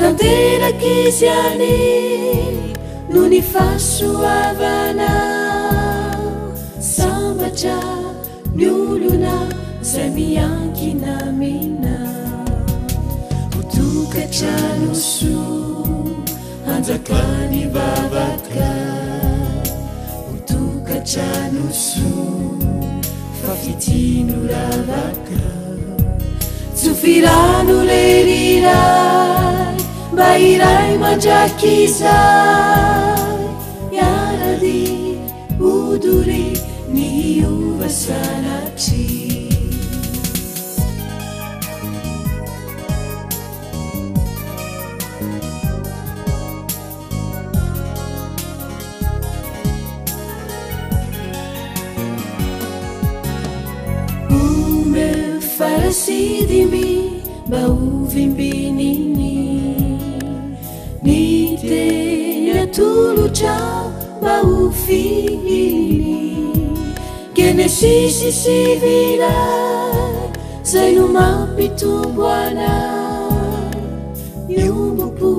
Tanterakizyany no ny fahasoavanao sambatra ny olona zay miankina aminao hotokatrano soa hanjakany vavaka hotokatrano soa fafitino ravaka tsofirano leriray mba iray mandrakizay iarady odory ny ova sanatry omeo farasidimy mba ovimbininy ny tena tolotra mba ho fihiny genesisy sivilay zay no mampitombo anay miombopo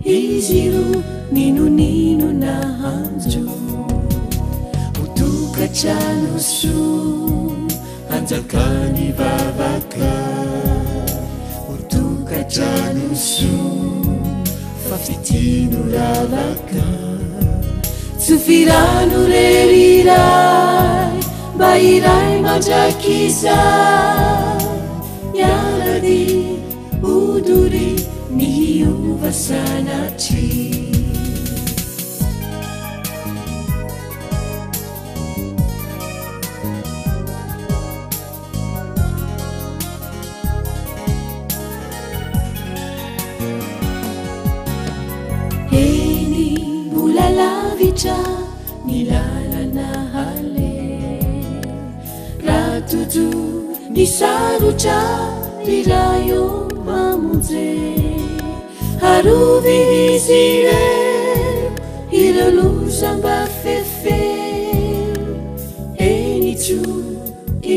izy ro ninonino nahanjo hotokatrano soa hanjakany vavaka hotokatrano soa fafitino ravaka tsofirano reriray mba iray mandrakizay iarady odory ny ova sanatry ny lalana hale ratojo ny sarotra rirayo mamonje harovy izy ireo ireo lozamba fefeo enitso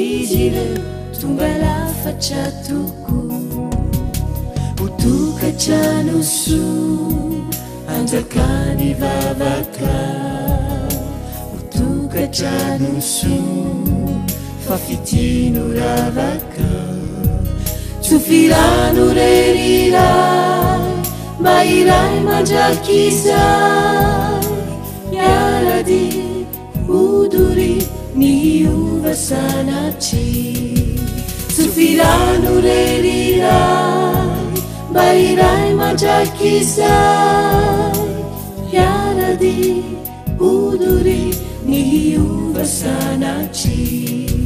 izy ireo tonga lafatra toko hotokatrano soa hanjakany vavaka hotokatrano soa fafitino ravaka tsofirano reriray mba iray mandrakizay iarady odory ny ova sanatry tsofirano reriray mba iray mandrakizay iarady odory ny ova sanatry